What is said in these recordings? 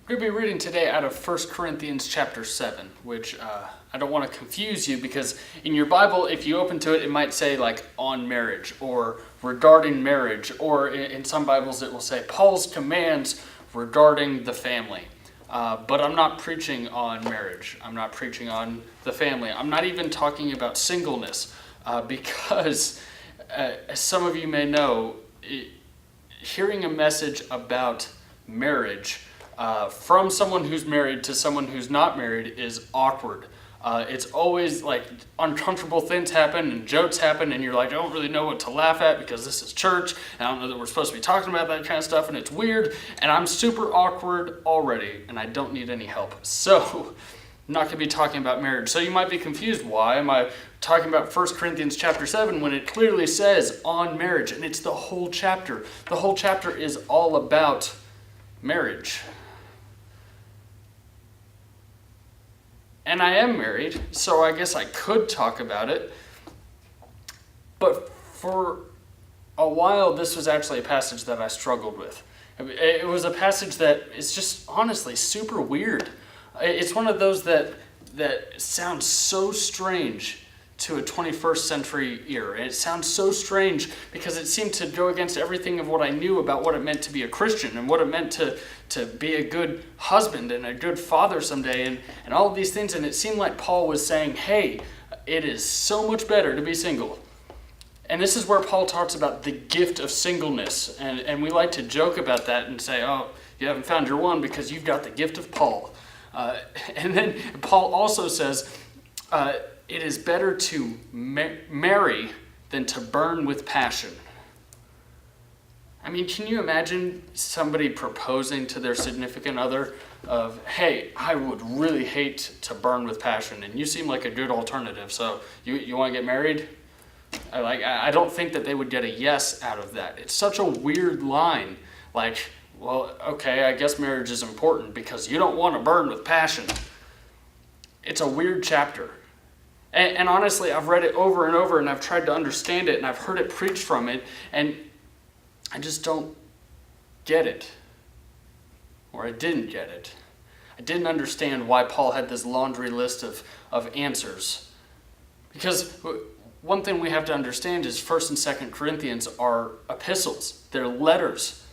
We're going to be reading today out of 1 Corinthians chapter 7, which I don't want to confuse you because in your Bible, if you open to it, it might say like on marriage or regarding marriage, or in some Bibles it will say Paul's commands regarding the family. But I'm not preaching on marriage. I'm not preaching on the family. I'm not even talking about singleness because, as some of you may know, hearing a message about marriage from someone who's married to someone who's not married is awkward. It's always like uncomfortable things happen and jokes happen and you're like, I don't really know what to laugh at because this is church and I don't know that we're supposed to be talking about that kind of stuff and it's weird and I'm super awkward already and I don't need any help. So I'm not going to be talking about marriage. So you might be confused. Why am I talking about 1 Corinthians chapter 7 when it clearly says on marriage? And it's the whole chapter. The whole chapter is all about marriage. And I am married, so I guess I could talk about it. But for a while, this was actually a passage that I struggled with. It was a passage that is just honestly super weird. It's one of those that sounds so strange to a 21st century ear. And it sounds so strange because it seemed to go against everything of what I knew about what it meant to be a Christian and what it meant to be a good husband and a good father someday and all of these things. And it seemed like Paul was saying, hey, it is so much better to be single. And this is where Paul talks about the gift of singleness. And we like to joke about that and say, oh, you haven't found your one because you've got the gift of Paul. And then Paul also says, it is better to marry than to burn with passion. I mean, can you imagine somebody proposing to their significant other of, hey, I would really hate to burn with passion, and you seem like a good alternative, so you want to get married? I don't think that they would get a yes out of that. It's such a weird line. Like, well, okay, I guess marriage is important because you don't want to burn with passion. It's a weird chapter. And honestly, I've read it over and over, and I've tried to understand it, and I've heard it preached from it, and I just don't get it. Or I didn't get it. I didn't understand why Paul had this laundry list of answers. Because one thing we have to understand is 1st and 2nd Corinthians are epistles. They're letters.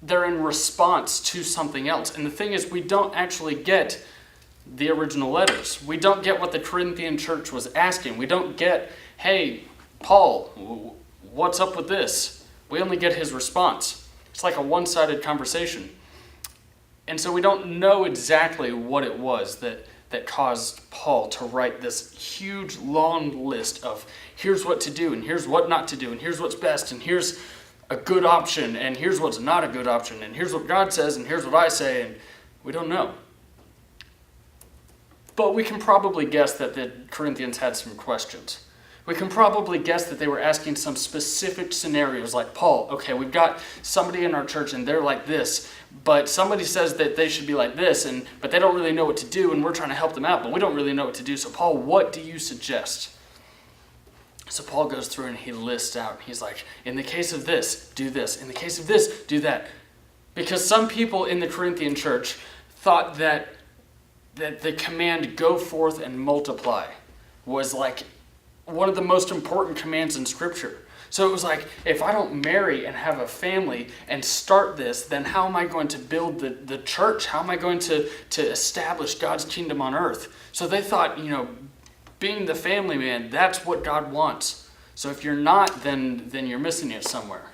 They're in response to something else. And the thing is, we don't actually get the original letters. We don't get what the Corinthian church was asking. We don't get, hey, Paul, what's up with this? We only get his response. It's like a one-sided conversation. And so we don't know exactly what it was that caused Paul to write this huge, long list of here's what to do, and here's what not to do, and here's what's best, and here's a good option, and here's what's not a good option, and here's what God says, and here's what I say, and we don't know. But we can probably guess that the Corinthians had some questions. We can probably guess that they were asking some specific scenarios like, Paul, okay, we've got somebody in our church and they're like this, but somebody says that they should be like this, but they don't really know what to do and we're trying to help them out, but we don't really know what to do. So Paul, what do you suggest? So Paul goes through and he lists out, he's like, in the case of this, do this. In the case of this, do that. Because some people in the Corinthian church thought that the command go forth and multiply was like one of the most important commands in Scripture. So it was like, if I don't marry and have a family and start this, then how am I going to build the church? How am I going to establish God's kingdom on earth? So they thought, being the family man, that's what God wants. So if you're not, then you're missing it somewhere.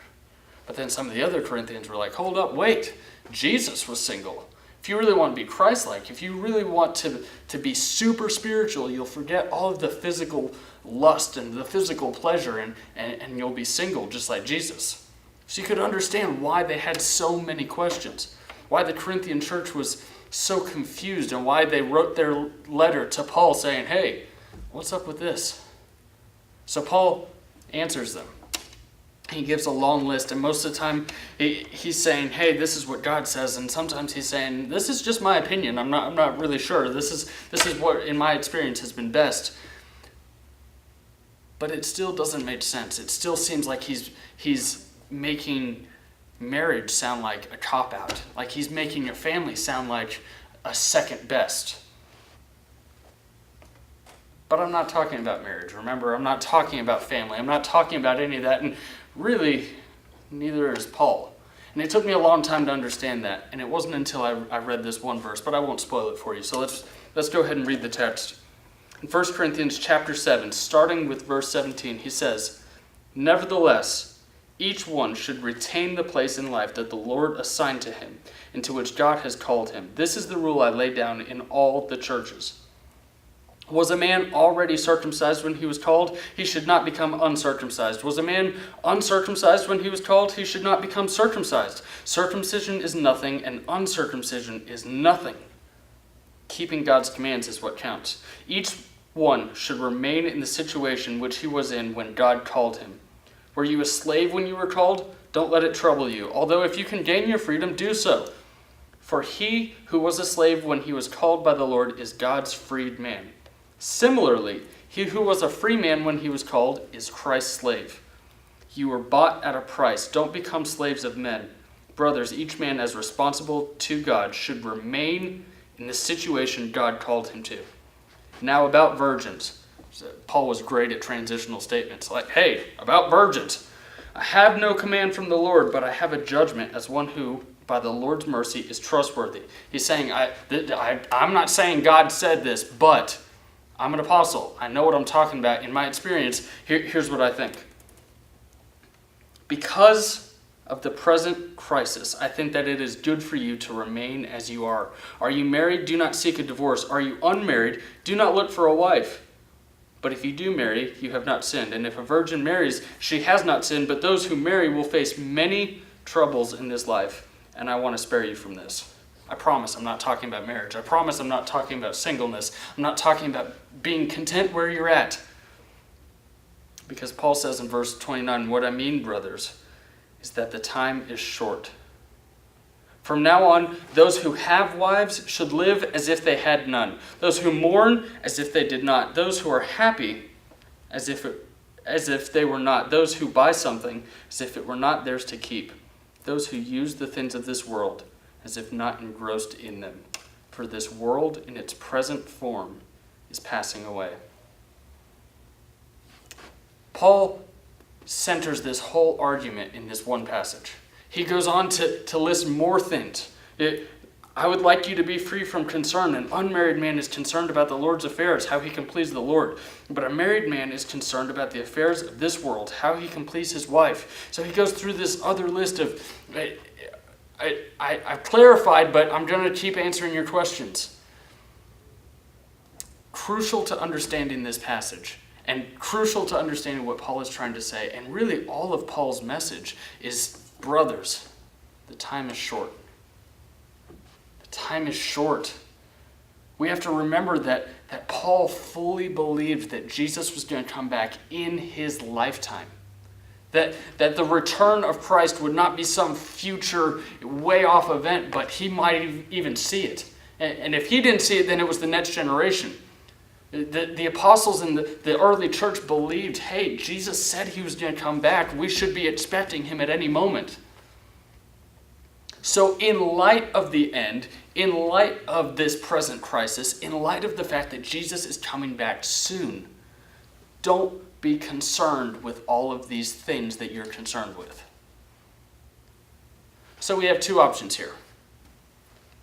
But then some of the other Corinthians were like, hold up, wait, Jesus was single. If you really want to be Christ-like, if you really want to be super spiritual, you'll forget all of the physical lust and the physical pleasure and you'll be single just like Jesus. So you could understand why they had so many questions, why the Corinthian church was so confused and why they wrote their letter to Paul saying, hey, what's up with this? So Paul answers them. He gives a long list, and most of the time he's saying, hey, this is what God says, and sometimes he's saying, this is just my opinion. I'm not really sure. This is what, in my experience, has been best. But it still doesn't make sense. It still seems like he's making marriage sound like a cop-out, like he's making a family sound like a second best. But I'm not talking about marriage, remember? I'm not talking about family. I'm not talking about any of that, and really, neither is Paul. And it took me a long time to understand that, and it wasn't until I read this one verse, but I won't spoil it for you. So let's go ahead and read the text. In 1 Corinthians chapter 7, starting with verse 17, he says, "Nevertheless, each one should retain the place in life that the Lord assigned to him, and to which God has called him. This is the rule I lay down in all the churches. Was a man already circumcised when he was called? He should not become uncircumcised. Was a man uncircumcised when he was called? He should not become circumcised. Circumcision is nothing, and uncircumcision is nothing. Keeping God's commands is what counts. Each one should remain in the situation which he was in when God called him. Were you a slave when you were called? Don't let it trouble you. Although if you can gain your freedom, do so. For he who was a slave when he was called by the Lord is God's freed man. Similarly, he who was a free man when he was called is Christ's slave. You were bought at a price. Don't become slaves of men. Brothers, each man as responsible to God should remain in the situation God called him to." Now about virgins. Paul was great at transitional statements. Like, hey, about virgins. "I have no command from the Lord, but I have a judgment as one who, by the Lord's mercy, is trustworthy." He's saying, I'm not saying God said this, but I'm an apostle. I know what I'm talking about. In my experience, here's what I think. Because of the present crisis, I think that it is good for you to remain as you are. Are you married? Do not seek a divorce. Are you unmarried? Do not look for a wife. But if you do marry, you have not sinned. And if a virgin marries, she has not sinned. But those who marry will face many troubles in this life. And I want to spare you from this. I promise I'm not talking about marriage. I promise I'm not talking about singleness. I'm not talking about being content where you're at. Because Paul says in verse 29, "What I mean, brothers, is that the time is short. From now on, those who have wives should live as if they had none. Those who mourn as if they did not. Those who are happy as if they were not. Those who buy something as if it were not theirs to keep. Those who use the things of this world as if not engrossed in them. For this world in its present form is passing away." Paul centers this whole argument in this one passage. He goes on to list more things. I would like you to be free from concern. An unmarried man is concerned about the Lord's affairs, how he can please the Lord. But a married man is concerned about the affairs of this world, how he can please his wife. So he goes through this other list of, I've clarified, but I'm going to keep answering your questions. Crucial to understanding this passage, and crucial to understanding what Paul is trying to say, and really all of Paul's message is, brothers, the time is short. The time is short. We have to remember that Paul fully believed that Jesus was going to come back in his lifetime. That the return of Christ would not be some future way off event, but he might even see it. And if he didn't see it, then it was the next generation. The apostles in the early church believed, hey, Jesus said he was going to come back. We should be expecting him at any moment. So in light of the end, in light of this present crisis, in light of the fact that Jesus is coming back soon, don't be concerned with all of these things that you're concerned with. So we have two options here.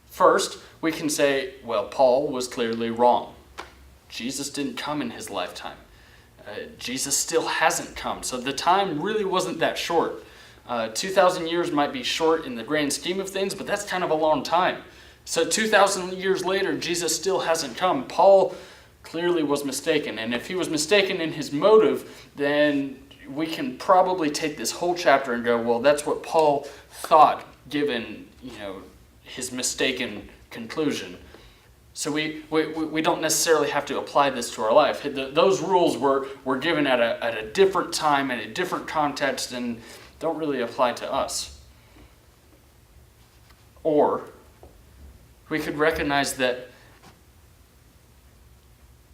First, we can say, well, Paul was clearly wrong. Jesus didn't come in his lifetime. Jesus still hasn't come. So the time really wasn't that short. 2,000 years might be short in the grand scheme of things, but that's kind of a long time. So 2,000 years later, Jesus still hasn't come. Paul clearly was mistaken. And if he was mistaken in his motive, then we can probably take this whole chapter and go, well, that's what Paul thought, given his mistaken conclusion. So we don't necessarily have to apply this to our life. Those rules were given at a different time, in a different context, and don't really apply to us. Or we could recognize that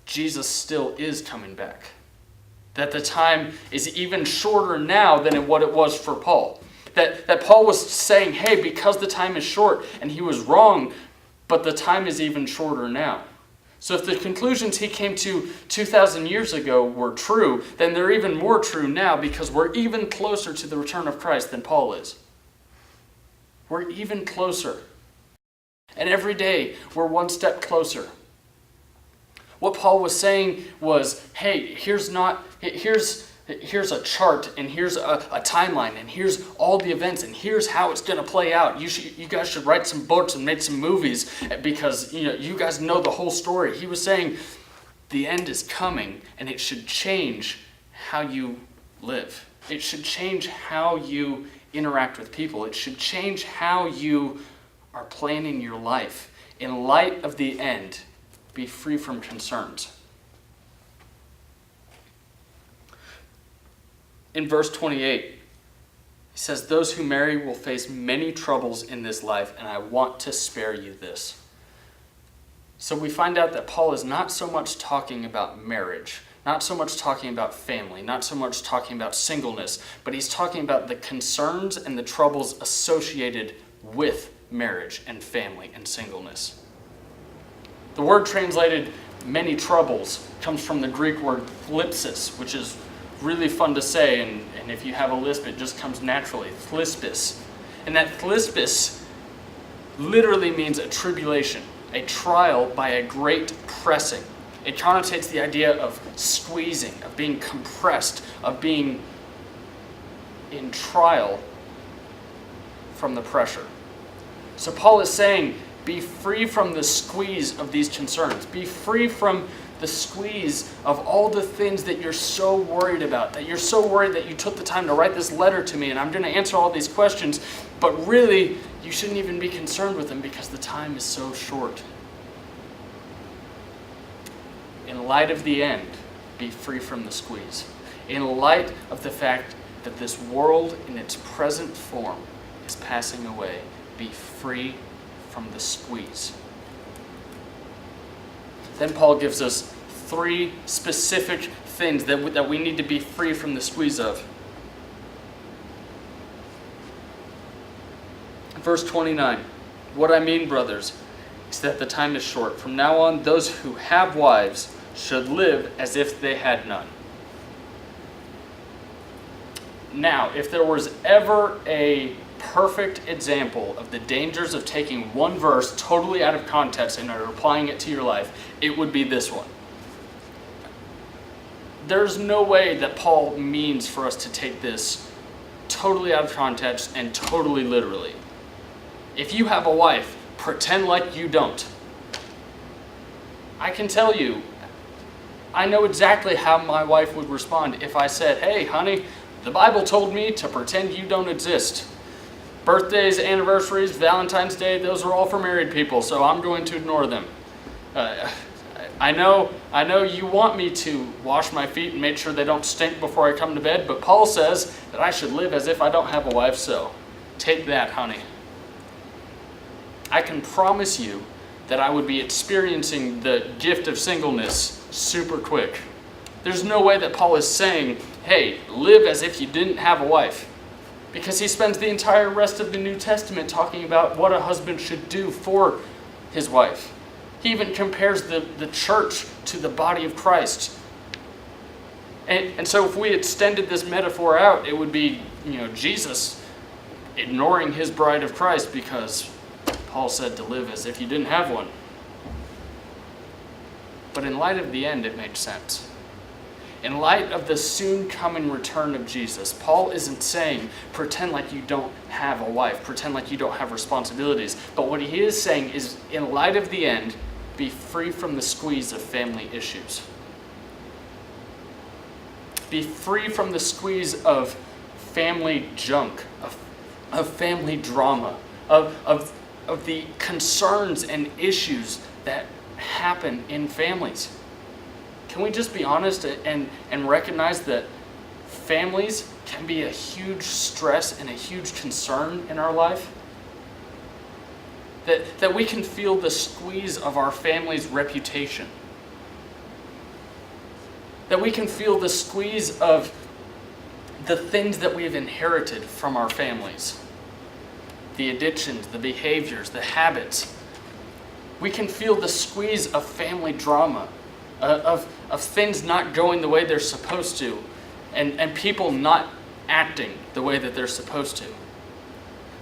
Jesus still is coming back. That the time is even shorter now than what it was for Paul. That Paul was saying, hey, because the time is short, and he was wrong, but the time is even shorter now. So if the conclusions he came to 2,000 years ago were true, then they're even more true now because we're even closer to the return of Christ than Paul is. We're even closer. And every day, we're one step closer. What Paul was saying was, hey, here's a chart, and here's a timeline, and here's all the events, and here's how it's going to play out. You guys should write some books and make some movies because you guys know the whole story. He was saying the end is coming, and it should change how you live. It should change how you interact with people. It should change how you are planning your life. In light of the end, be free from concerns. In verse 28, he says, those who marry will face many troubles in this life, and I want to spare you this. So we find out that Paul is not so much talking about marriage, not so much talking about family, not so much talking about singleness, but he's talking about the concerns and the troubles associated with marriage and family and singleness. The word translated many troubles comes from the Greek word thlipsis, which is really fun to say, and if you have a lisp, it just comes naturally. Thlispis. And that thlispis literally means a tribulation, a trial by a great pressing. It connotates the idea of squeezing, of being compressed, of being in trial from the pressure. So Paul is saying, be free from the squeeze of these concerns. Be free from the squeeze of all the things that you're so worried about, that you're so worried that you took the time to write this letter to me and I'm going to answer all these questions, but really, you shouldn't even be concerned with them because the time is so short. In light of the end, be free from the squeeze. In light of the fact that this world in its present form is passing away, be free from the squeeze. Then Paul gives us 3 specific things that we need to be free from the squeeze of. Verse 29, what I mean, brothers, is that the time is short. From now on, those who have wives should live as if they had none. Now, if there was ever a perfect example of the dangers of taking one verse totally out of context and applying it to your life, it would be this one. There's no way that Paul means for us to take this totally out of context and totally literally. If you have a wife, pretend like you don't. I can tell you, I know exactly how my wife would respond if I said, hey, honey, the Bible told me to pretend you don't exist. Birthdays, anniversaries, Valentine's Day, those are all for married people, so I'm going to ignore them. I know you want me to wash my feet and make sure they don't stink before I come to bed, but Paul says that I should live as if I don't have a wife, so take that, honey. I can promise you that I would be experiencing the gift of singleness super quick. There's no way that Paul is saying, hey, live as if you didn't have a wife. Because he spends the entire rest of the New Testament talking about what a husband should do for his wife. He even compares the church to the body of Christ. And so if we extended this metaphor out, it would be, Jesus ignoring his bride of Christ because Paul said to live as if you didn't have one. But in light of the end, it made sense. In light of the soon coming return of Jesus, Paul isn't saying, pretend like you don't have a wife, pretend like you don't have responsibilities. But what he is saying is, in light of the end, be free from the squeeze of family issues. Be free from the squeeze of family junk, of family drama, of the concerns and issues that happen in families. Can we just be honest and recognize that families can be a huge stress and a huge concern in our life? That we can feel the squeeze of our family's reputation. That we can feel the squeeze of the things that we've inherited from our families, the addictions, the behaviors, the habits. We can feel the squeeze of family drama, of things not going the way they're supposed to, and people not acting the way that they're supposed to.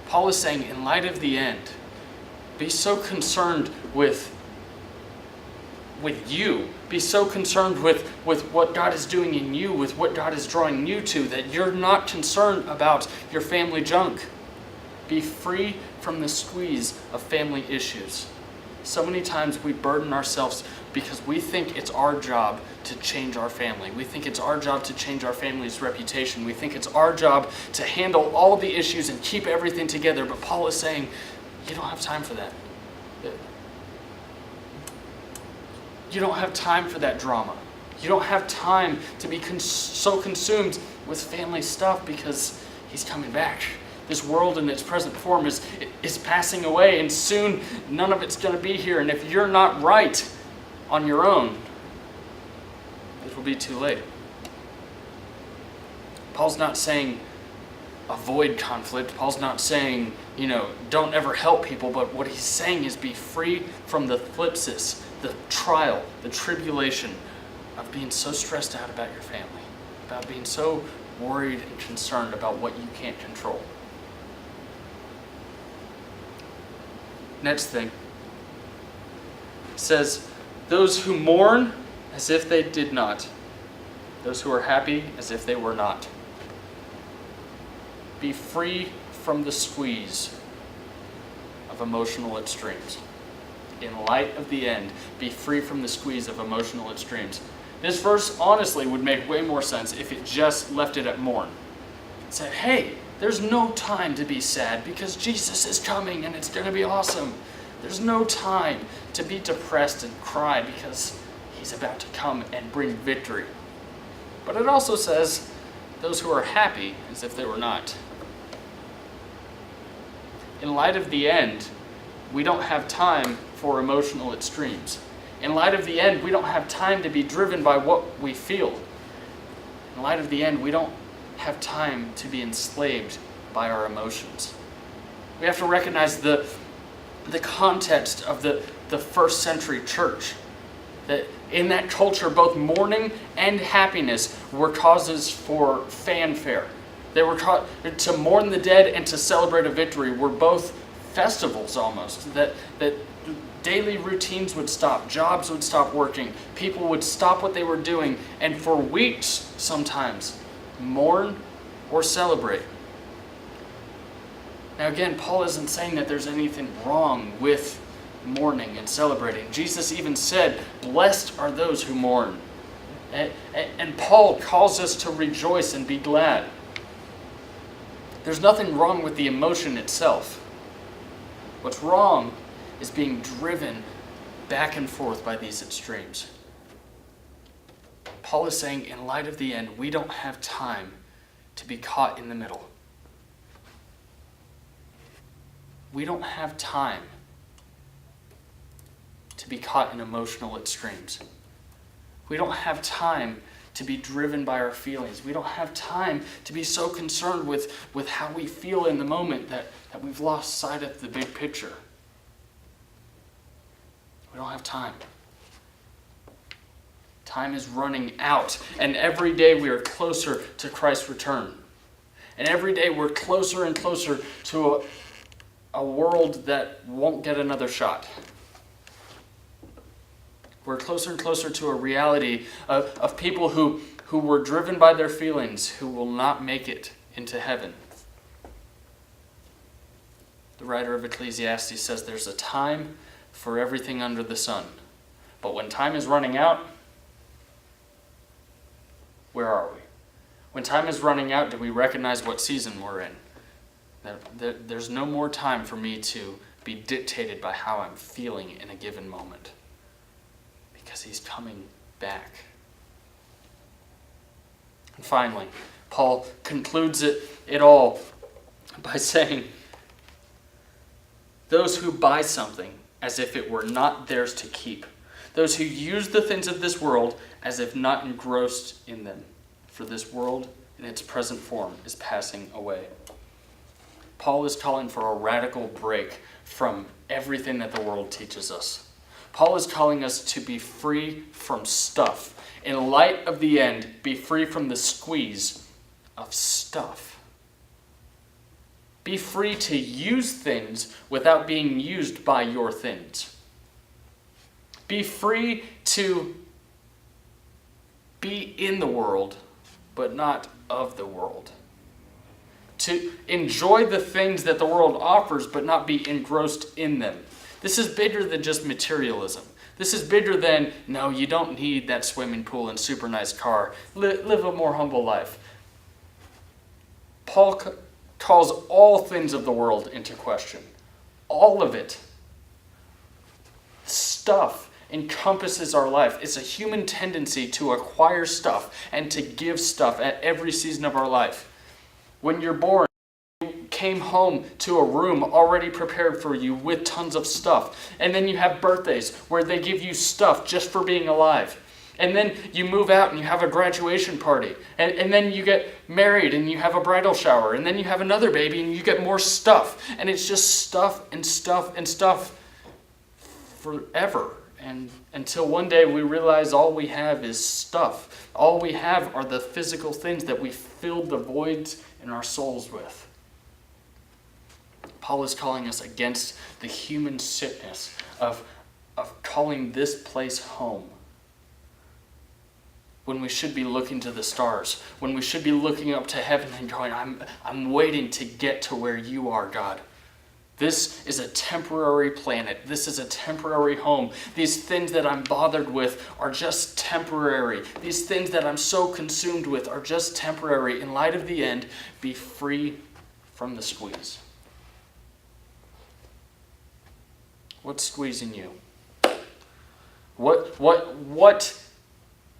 Paul is saying, in light of the end, be so concerned with you. Be so concerned with what God is doing in you, with what God is drawing you to, that you're not concerned about your family junk. Be free from the squeeze of family issues. So many times we burden ourselves because we think it's our job to change our family. We think it's our job to change our family's reputation. We think it's our job to handle all of the issues and keep everything together. But Paul is saying, you don't have time for that. You don't have time for that drama. You don't have time to be so consumed with family stuff because he's coming back. This world in its present form is passing away, and soon none of it's going to be here. And if you're not right on your own, it will be too late. Paul's not saying avoid conflict. Paul's not saying, don't ever help people. But what he's saying is be free from the thlipsis, the trial, the tribulation of being so stressed out about your family, about being so worried and concerned about what you can't control. Next thing, it says, those who mourn as if they did not, those who are happy as if they were not. Be free from the squeeze of emotional extremes. In light of the end, be free from the squeeze of emotional extremes. This verse honestly would make way more sense if it just left it at mourn. It said, hey, there's no time to be sad because Jesus is coming and it's going to be awesome. There's no time to be depressed and cry because he's about to come and bring victory. But it also says, those who are happy as if they were not. In light of the end, we don't have time for emotional extremes. In light of the end, we don't have time to be driven by what we feel. In light of the end, we don't have time to be enslaved by our emotions. We have to recognize the context of the first century church. That in that culture, both mourning and happiness were causes for fanfare. They were to mourn the dead and to celebrate a victory were both festivals almost. That daily routines would stop, jobs would stop working, people would stop what they were doing, and for weeks sometimes mourn or celebrate. Now again, Paul isn't saying that there's anything wrong with mourning and celebrating. Jesus even said, blessed are those who mourn. And Paul calls us to rejoice and be glad. There's nothing wrong with the emotion itself. What's wrong is being driven back and forth by these extremes. Paul is saying, in light of the end, we don't have time to be caught in the middle. We don't have time to be caught in emotional extremes. We don't have time to be driven by our feelings. We don't have time to be so concerned with how we feel in the moment that we've lost sight of the big picture. We don't have time. Time is running out, and every day we are closer to Christ's return. And every day we're closer and closer to a world that won't get another shot. We're closer and closer to a reality of people who were driven by their feelings, who will not make it into heaven. The writer of Ecclesiastes says there's a time for everything under the sun. But when time is running out, where are we? When time is running out, do we recognize what season we're in? There's no more time for me to be dictated by how I'm feeling in a given moment. Because he's coming back. And finally, Paul concludes it all by saying, those who buy something as if it were not theirs to keep, those who use the things of this world as if not engrossed in them, for this world in its present form is passing away. Paul is calling for a radical break from everything that the world teaches us. Paul is calling us to be free from stuff. In light of the end, be free from the squeeze of stuff. Be free to use things without being used by your things. Be free to be in the world, but not of the world. To enjoy the things that the world offers, but not be engrossed in them. This is bigger than just materialism. This is bigger than, no, you don't need that swimming pool and super nice car. Live a more humble life. Paul calls all things of the world into question. All of it. Stuff encompasses our life. It's a human tendency to acquire stuff and to give stuff at every season of our life. When you're born, you came home to a room already prepared for you with tons of stuff. And then you have birthdays where they give you stuff just for being alive. And then you move out and you have a graduation party. And then you get married and you have a bridal shower. And then you have another baby and you get more stuff. And it's just stuff and stuff and stuff forever. And until one day we realize all we have is stuff. All we have are the physical things that we filled the voids in our souls with. Paul is calling us against the human sickness of calling this place home. When we should be looking to the stars, when we should be looking up to heaven and going, I'm waiting to get to where you are, God. This is a temporary planet. This is a temporary home. These things that I'm bothered with are just temporary. These things that I'm so consumed with are just temporary. In light of the end, be free from the squeeze. What's squeezing you? What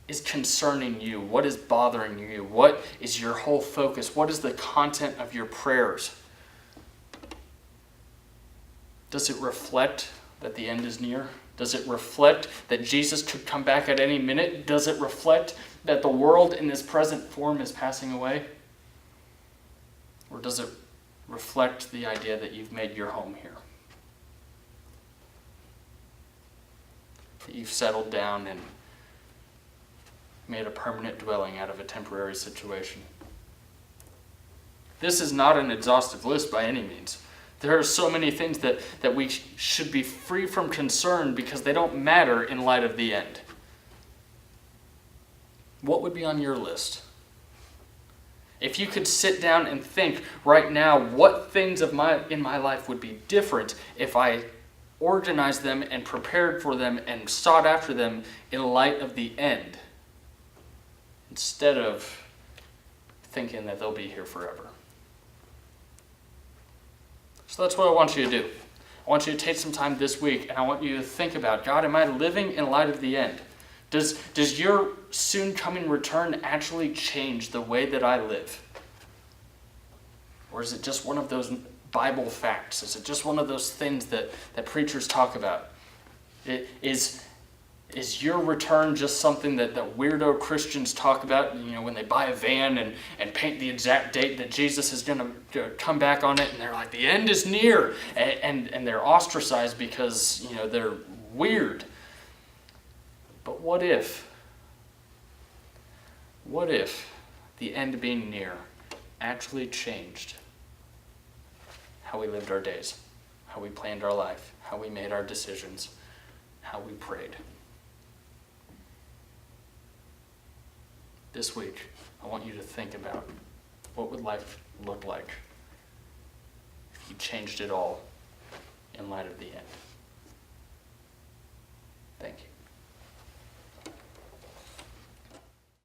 is concerning you? What is bothering you? What is your whole focus? What is the content of your prayers? Does it reflect that the end is near? Does it reflect that Jesus could come back at any minute? Does it reflect that the world in its present form is passing away? Or does it reflect the idea that you've made your home here? That you've settled down and made a permanent dwelling out of a temporary situation? This is not an exhaustive list by any means. There are so many things that we should be free from concern because they don't matter in light of the end. What would be on your list? If you could sit down and think right now, what things in my life would be different if I organized them and prepared for them and sought after them in light of the end, instead of thinking that they'll be here forever. So that's what I want you to do. I want you to take some time this week and I want you to think about, God, am I living in light of the end? Does your soon coming return actually change the way that I live? Or is it just one of those Bible facts? Is it just one of those things that preachers talk about? Is your return just something that weirdo Christians talk about, when they buy a van and paint the exact date that Jesus is going to come back on it, and they're like, the end is near, and they're ostracized because, they're weird. But what if the end being near actually changed how we lived our days, how we planned our life, how we made our decisions, how we prayed? This week, I want you to think about what would life look like if you changed it all in light of the end.